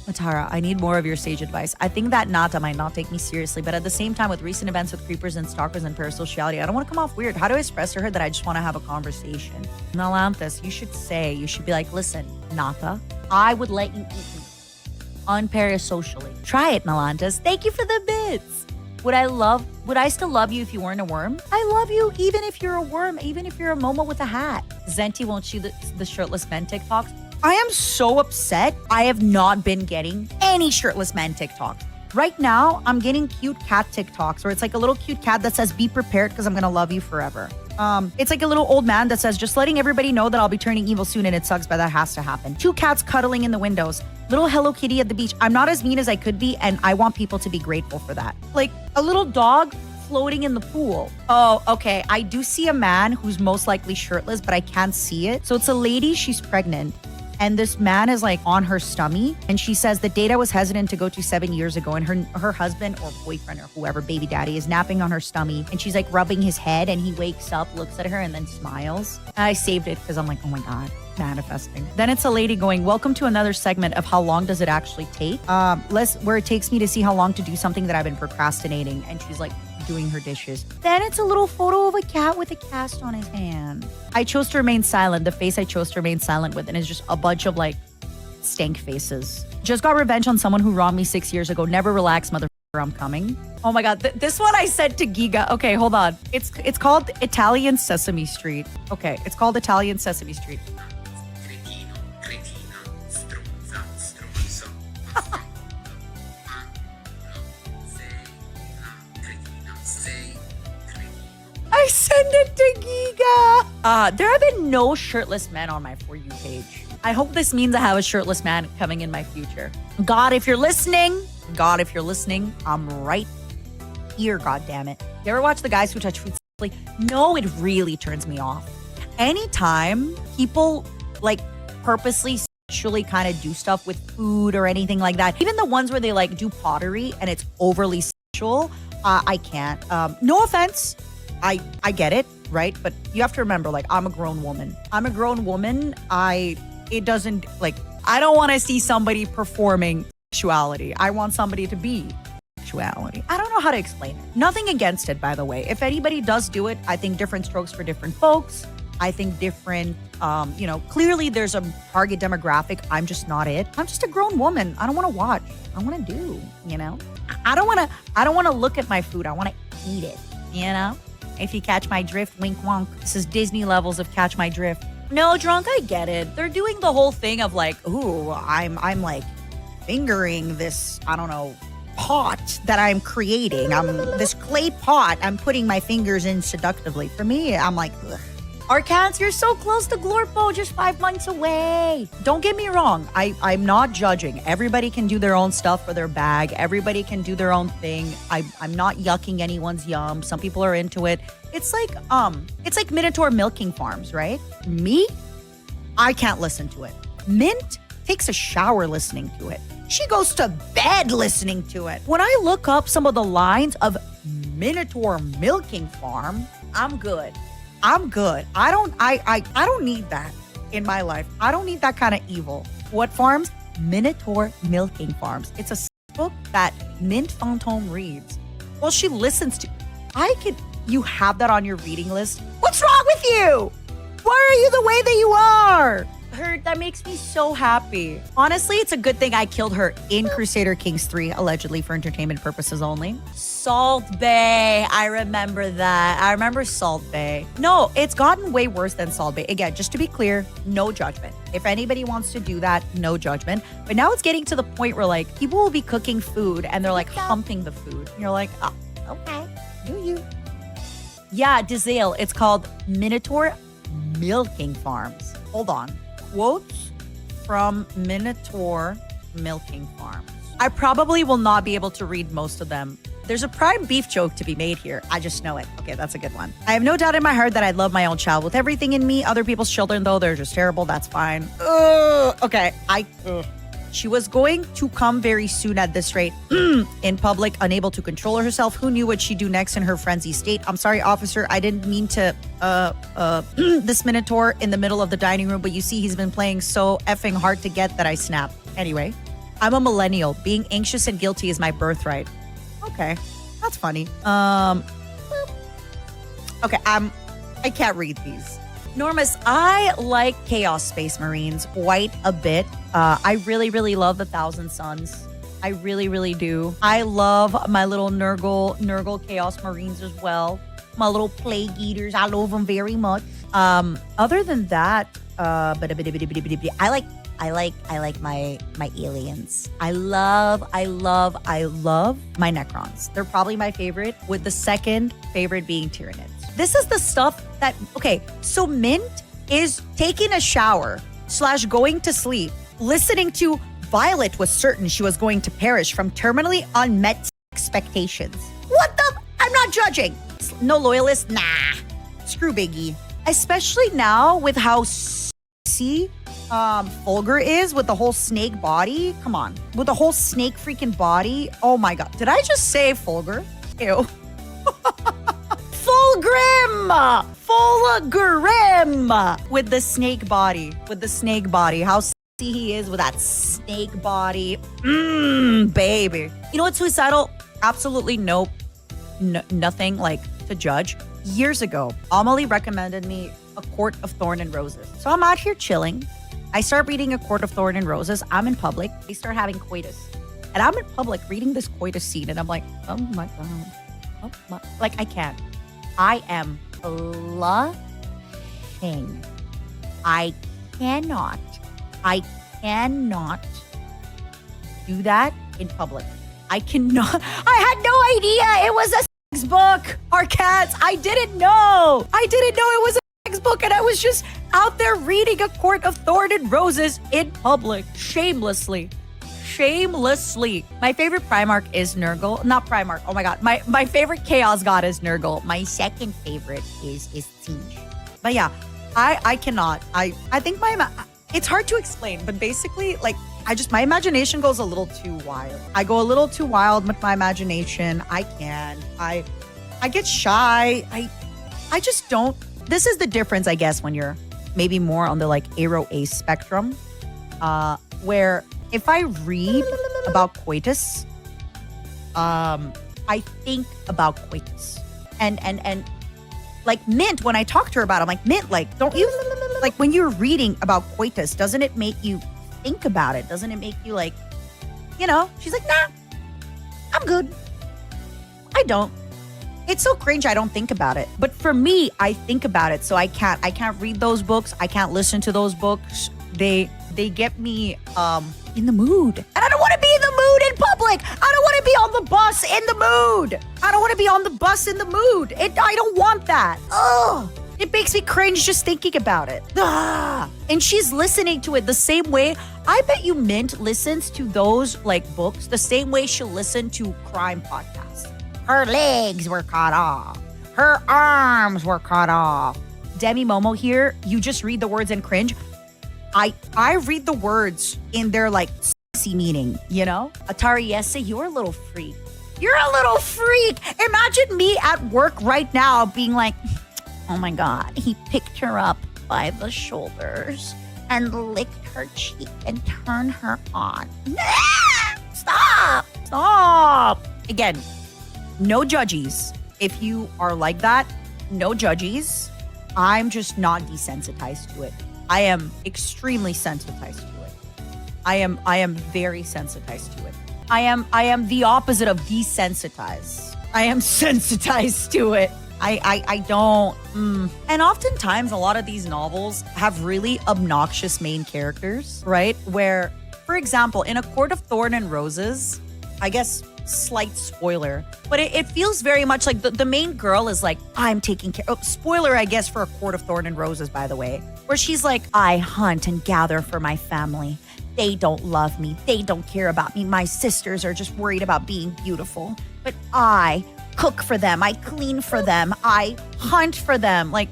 Matara, I need more of your sage advice. I think that Nata might not take me seriously, but at the same time, with recent events with creepers and stalkers and parasociality, I don't want to come off weird. How do I express to her that I just want to have a conversation? Nalanthus, you should be like, listen, Nata, I would let you eat me unparasocially. Try it, Nalanthus. Thank you for the bits. Would I still love you if you weren't a worm? I love you even if you're a worm, even if you're a Momo with a hat. Zenti won't see the shirtless men TikToks. I am so upset. I have not been getting any shirtless men TikToks. Right now, I'm getting cute cat TikToks where it's like a little cute cat that says, be prepared because I'm going to love you forever. It's like a little old man that says, just letting everybody know that I'll be turning evil soon and it sucks, but that has to happen. 2 cats cuddling in the windows. Little Hello Kitty at the beach. I'm not as mean as I could be, and I want people to be grateful for that. Like a little dog floating in the pool. Oh, okay. I do see a man who's most likely shirtless, but I can't see it. So it's a lady, she's pregnant. And this man is like on her stomach. And she says the date I was hesitant to go to 7 years ago. And her husband or boyfriend or whoever, baby daddy, is napping on her stomach. And she's like rubbing his head. And he wakes up, looks at her, and then smiles. I saved it because I'm like, oh my God, manifesting. Then it's a lady going, welcome to another segment of how long does it actually take? Where it takes me to see how long to do something that I've been procrastinating. And she's like, doing her dishes. Then it's a little photo of a cat with a cast on his hand. I chose to remain silent. The face I chose to remain silent with, and it's just a bunch of like stank faces. Just got revenge on someone who wronged me 6 years ago. Never relax, motherfucker, I'm coming. Oh my God, this one I said to Giga. Okay, hold on. It's called Italian Sesame Street. Okay, it's called Italian Sesame Street. I send it to Giga. There have been no shirtless men on my For You page. I hope this means I have a shirtless man coming in my future. God, if you're listening, I'm right here, goddammit. You ever watch the guys who touch food sexually? No, it really turns me off. Anytime people like purposely sexually kind of do stuff with food or anything like that, even the ones where they like do pottery and it's overly sexual, I can't. No offense. I get it, right? But you have to remember, like, I'm a grown woman. I don't want to see somebody performing sexuality. I want somebody to be sexuality. I don't know how to explain it. Nothing against it, by the way. If anybody does do it, I think different strokes for different folks. I think different, clearly there's a target demographic. I'm just not it. I'm just a grown woman. I don't want to watch. I want to do, I don't want to look at my food. I want to eat it, If you catch my drift, wink wonk. This is Disney levels of catch my drift. No, drunk, I get it. They're doing the whole thing of like, ooh, I'm like fingering this, I don't know, pot that I'm creating. I'm this clay pot I'm putting my fingers in seductively. For me, I'm like, ugh. Arcans, you're so close to Glorpo, just 5 months away. Don't get me wrong. I'm not judging. Everybody can do their own stuff for their bag. Everybody can do their own thing. I'm not yucking anyone's yum. Some people are into it. It's like Minotaur milking farms, right? Me, I can't listen to it. Mint takes a shower listening to it. She goes to bed listening to it. When I look up some of the lines of Minotaur milking farm, I'm good. I don't need that in my life. I don't need that kind of evil. What farms? Minotaur milking farms. It's a book that Mint Fantôme reads. Well, she listens to. You have that on your reading list. What's wrong with you? Why are you the way that you are? That makes me so happy. Honestly, it's a good thing I killed her in Crusader Kings 3, allegedly for entertainment purposes only. Salt Bay. I remember that. I remember Salt Bay. No, it's gotten way worse than Salt Bay. Again, just to be clear, no judgment. If anybody wants to do that, no judgment. But now it's getting to the point where like people will be cooking food and they're like humping the food. And you're like, oh, okay, do you? Yeah, Dizale. It's called Minotaur Milking Farms. Hold on. Quotes from Minotaur Milking Farms. I probably will not be able to read most of them. There's a prime beef joke to be made here. I just know it. Okay, that's a good one. I have no doubt in my heart that I'd love my own child with everything in me. Other people's children, though, they're just terrible. That's fine. Okay, She was going to come very soon at this rate. In public, unable to control herself. Who knew what she'd do next in her frenzy state? I'm sorry, officer. I didn't mean to, this Minotaur in the middle of the dining room, but you see he's been playing so effing hard to get that I snapped. Anyway, I'm a millennial. Being anxious and guilty is my birthright. Okay, that's funny. Okay, I can't read these. Normus, I like Chaos Space Marines quite a bit. I really, really love the Thousand Suns. I really, really do. I love my little Nurgle Chaos Marines as well. My little Plague Eaters. I love them very much. Other than that, I like my aliens. I love my Necrons. They're probably my favorite, with the second favorite being Tyranids. This is the stuff that, okay, so Mint is taking a shower / going to sleep, listening to Violet was certain she was going to perish from terminally unmet expectations. What the? I'm not judging. No loyalist? Nah. Screw Biggie. Especially now with how sexy Fulgur is with the whole snake body. Come on. With the whole snake freaking body. Oh my God. Did I just say Fulgur? Ew. Fulgrim! Fulgrim! With the snake body. With the snake body. How sexy he is with that snake body. Baby. You know what, suicidal? Absolutely nothing like to judge. Years ago, Amelie recommended me A Court of Thorn and Roses. So I'm out here chilling. I start reading A Court of Thorn and Roses. I'm in public. They start having coitus. And I'm in public reading this coitus scene. And I'm like, oh my God. Oh my. Like, I can't. I am blushing. I cannot do that in public. I cannot. I had no idea it was a sex book. Our cats. I didn't know it was a sex book, and I was just out there reading A Court of Thorn and Roses in public, shamelessly. My favorite Primarch is Nurgle. Not Primarch. Oh my God. My favorite Chaos God is Nurgle. My second favorite is Siege. But yeah, I cannot. I think it's hard to explain, but basically, like, my imagination goes a little too wild. I go a little too wild with my imagination. I can't. I get shy. I just don't. This is the difference, I guess, when you're maybe more on the like Aero Ace spectrum, where if I read about coitus, I think about coitus. And like Mint, when I talk to her about it, I'm like, Mint, like, don't you, like, when you're reading about coitus, doesn't it make you think about it? Doesn't it make you like, you know? She's like, nah, I'm good. I don't. It's so cringe I don't think about it. But for me, I think about it. So I can't read those books. I can't listen to those books. They get me in the mood. And I don't want to be in the mood in public. I don't want to be on the bus in the mood. I don't want to be on the bus in the mood. I don't want that. Ugh. It makes me cringe just thinking about it. Ah. And she's listening to it the same way. I bet you Mint listens to those like books the same way she'll listen to crime podcasts. Her legs were cut off. Her arms were cut off. Demi Momo here, you just read the words and cringe. I read the words in their like sexy meaning, you know? Atari Yesse, you're a little freak. You're a little freak. Imagine me at work right now being like, oh my God, he picked her up by the shoulders and licked her cheek and turned her on. Stop. Again, no judgies. If you are like that, no judgies. I'm just not desensitized to it. I am extremely sensitized to it. I am very sensitized to it. I am the opposite of desensitized. I am sensitized to it. I don't. And oftentimes, a lot of these novels have really obnoxious main characters, right? Where, for example, in A Court of Thorn and Roses, I guess, slight spoiler, but it feels very much like the main girl is like, I'm taking care. Oh, spoiler, I guess, for A Court of Thorn and Roses, by the way, where she's like, I hunt and gather for my family. They don't love me. They don't care about me. My sisters are just worried about being beautiful. But I cook for them. I clean for them. I hunt for them. Like,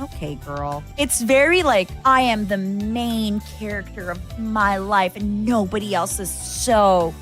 okay, girl. It's very like, I am the main character of my life and nobody else is so.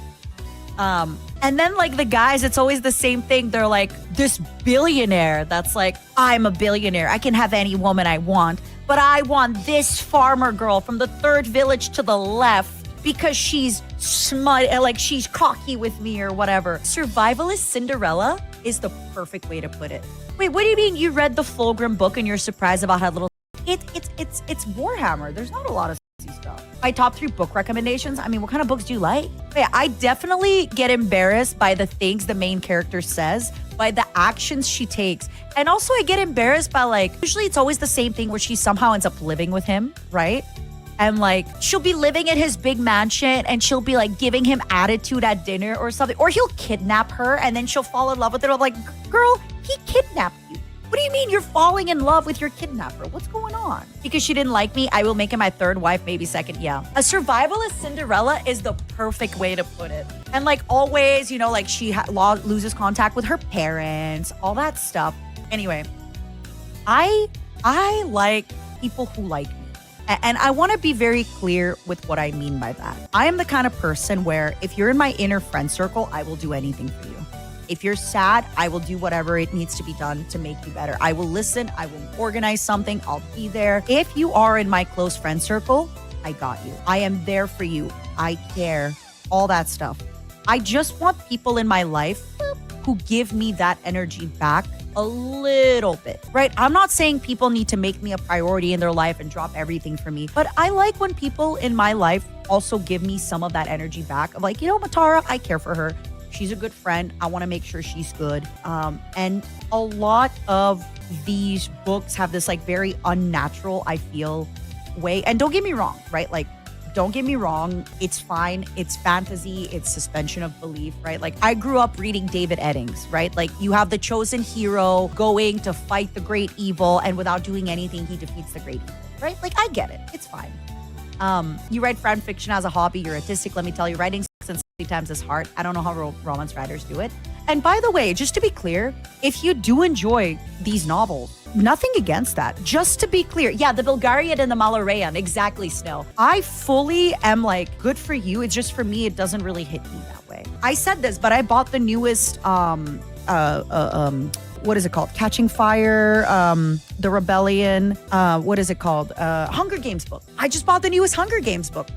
And then like the guys, it's always the same thing. They're like this billionaire that's like, I'm a billionaire. I can have any woman I want, but I want this farmer girl from the third village to the left because she's smut, like she's cocky with me or whatever. Survivalist Cinderella is the perfect way to put it. Wait, what do you mean you read the Fulgrim book and you're surprised about how little it's Warhammer. There's not a lot of sexy stuff. My top 3 book recommendations. I mean, what kind of books do you like? Yeah, I definitely get embarrassed by the things the main character says, by the actions she takes. And also I get embarrassed by like, usually it's always the same thing where she somehow ends up living with him, right? And like, she'll be living in his big mansion and she'll be like giving him attitude at dinner or something. Or he'll kidnap her and then she'll fall in love with her. I'm like, girl, he kidnapped you. What do you mean you're falling in love with your kidnapper? What's going on? Because she didn't like me, I will make him my 3rd wife, maybe 2nd. Yeah. A survivalist Cinderella is the perfect way to put it. And like always, you know, like she loses contact with her parents, all that stuff. Anyway, I like people who like me. And I want to be very clear with what I mean by that. I am the kind of person where if you're in my inner friend circle, I will do anything for you. If you're sad, I will do whatever it needs to be done to make you better. I will listen. I will organize something. I'll be there. If you are in my close friend circle, I got you. I am there for you. I care. All that stuff. I just want people in my life who give me that energy back a little bit, right? I'm not saying people need to make me a priority in their life and drop everything for me, but I like when people in my life also give me some of that energy back of like, you know, Matara, I care for her. She's a good friend. I want to make sure she's good. And a lot of these books have this like very unnatural, I feel, way. And don't get me wrong, right? Like, don't get me wrong. It's fine. It's fantasy. It's suspension of belief, right? Like I grew up reading David Eddings, right? Like you have the chosen hero going to fight the great evil and without doing anything, he defeats the great evil, right? Like I get it. It's fine. You write fan fiction as a hobby. You're artistic. Let me tell you, writing times is hard. I don't know how romance writers do it. And by the way, just to be clear, if you do enjoy these novels, nothing against that. Just to be clear, yeah, the Bulgarian and the Malarayan, exactly, Snow. I fully am like, good for you. It's just for me, it doesn't really hit me that way. I said this, but I bought the newest what is it called? Catching Fire, The Rebellion, what is it called? Hunger Games book. I just bought the newest Hunger Games book.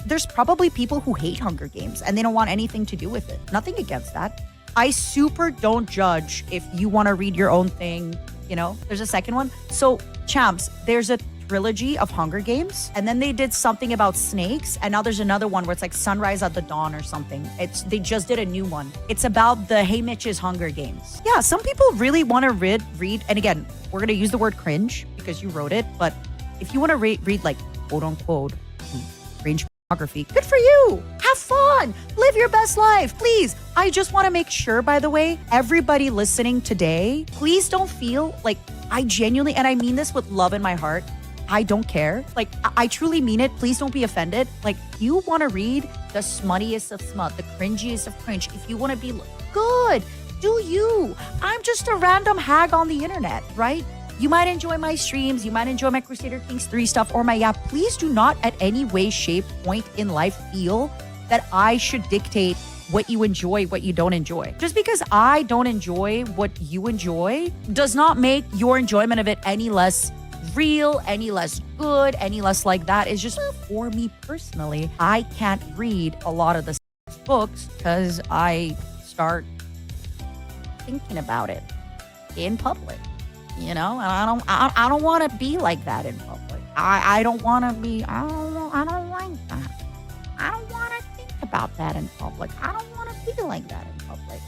There's probably people who hate Hunger Games and they don't want anything to do with it. Nothing against that. I super don't judge if you want to read your own thing, you know? There's a second one. So, champs, there's a trilogy of Hunger Games, and then they did something about snakes, and now there's another one where it's like Sunrise at the Dawn or something. They just did a new one. It's about the Haymitch's Hunger Games. Yeah, some people really want to read, and again, we're gonna use the word cringe because you wrote it, but if you want to read like quote unquote cringe pornography, good for you. Have fun. Live your best life, please. I just want to make sure, by the way, everybody listening today, please don't feel like I genuinely, and I mean this with love in my heart, I don't care. Like, I truly mean it. Please don't be offended. Like, you want to read the smuttiest of smut, the cringiest of cringe. If you want to be good, do you. I'm just a random hag on the internet, right? You might enjoy my streams. You might enjoy my Crusader Kings 3 stuff or my, yeah, please do not at any way, shape, point in life feel that I should dictate what you enjoy, what you don't enjoy. Just because I don't enjoy what you enjoy does not make your enjoyment of it any less real, any less good, any less like that. It's just for me personally, I can't read a lot of the books because I start thinking about it in public, you know, and I don't want to be like that in public. I don't want to be, I don't like that. I don't want to think about that in public. I don't want to be like that in public.